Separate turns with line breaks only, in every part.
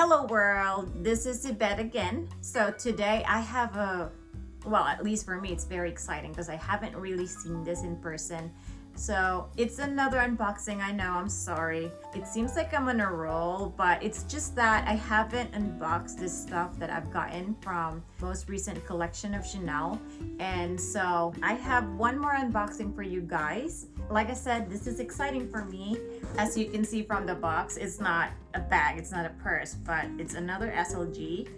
Hello world, this is Yvette again. So today I have well, at least for me it's very exciting because I haven't really seen this in person. So it's another unboxing. I know, I'm sorry. It seems like I'm on a roll, but it's just that I haven't unboxed this stuff that I've gotten from most recent collection of Chanel. And so I have one more unboxing for you guys. Like I said, this is exciting for me. As you can see from the box, it's not a bag, it's not a purse, but it's another SLG.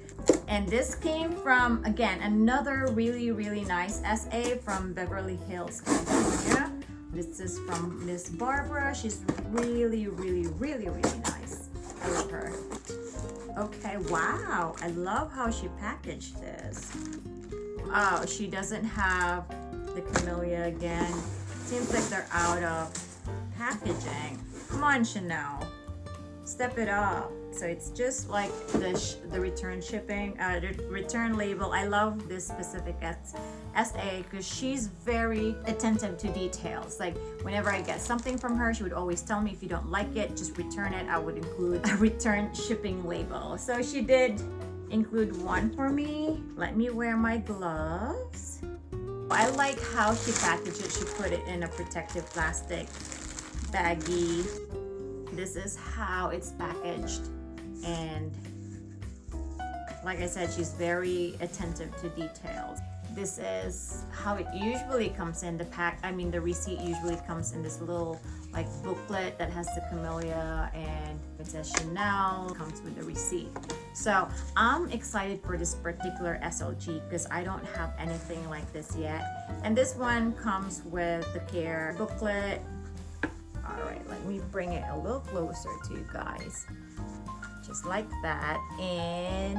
And this came from, again, another really nice SA from Beverly Hills, California. This is from Miss Barbara. She's really nice. I love her. Okay, wow. I love how she packaged this. Oh, she doesn't have the camellia again. Seems like they're out of packaging. Come on, Chanel. Step it up. So it's just like the return shipping, the return label. I love this specific SA because she's very attentive to details. Like whenever I get something from her, she would always tell me, if you don't like it, just return it. I would include a return shipping label. So she did include one for me. Let me wear my gloves. I like how she packaged it. She put it in a protective plastic baggie. This is how it's packaged. And like I said, she's very attentive to details. This is how it usually comes in the pack. I mean, the receipt usually comes in this little like booklet that has the camellia and it says Chanel, comes with the receipt. So I'm excited for this particular SLG because I don't have anything like this yet. And this one comes with the care booklet. All right, let me bring it a little closer to you guys. Just like that, and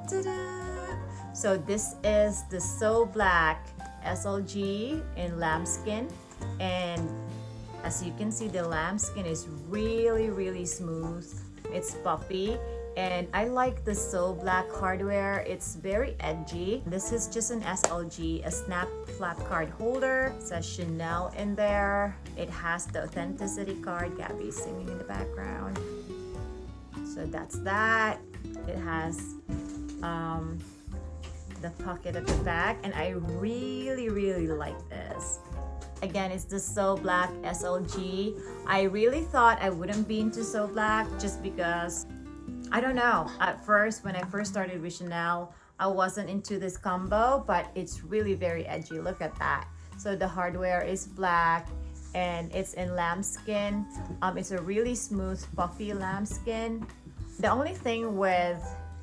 ta-da! So this is the So Black SLG in lambskin, and as you can see, the lambskin is really smooth. It's puffy, and I like the So Black hardware. It's very edgy. This is just an SLG, a snap flap card holder. It says Chanel in there. It has the authenticity card. Gabby's singing in the background. So that's that. It has the pocket at the back, and I really like this. Again, it's the So Black SLG. I really thought I wouldn't be into So Black just because, I don't know, at first when I first started with Chanel, I wasn't into this combo, but it's really very edgy. Look at that. So the hardware is black and it's in lambskin. It's a really smooth puffy lambskin. The only thing with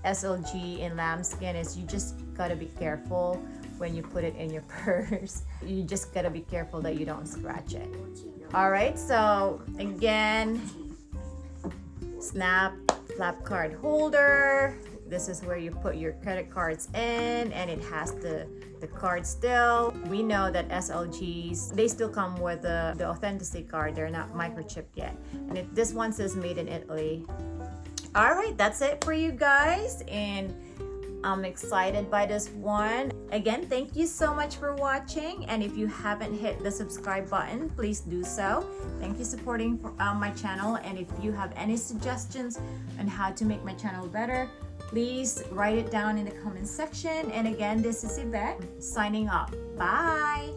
SLG in lambskin is you just gotta be careful when you put it in your purse. You just gotta be careful that you don't scratch it. All right, so again, snap flap card holder. This is where you put your credit cards in, and it has the card still. We know that SLGs, they still come with the authenticity card. They're not microchipped yet. And this one says made in Italy. All right, that's it for you guys, and I'm excited by this one. Again, thank you so much for watching, and if you haven't hit the subscribe button, please do so. Thank you supporting my channel, and if you have any suggestions on how to make my channel better, please write it down in the comment section. And again, this is Yvette signing off. Bye.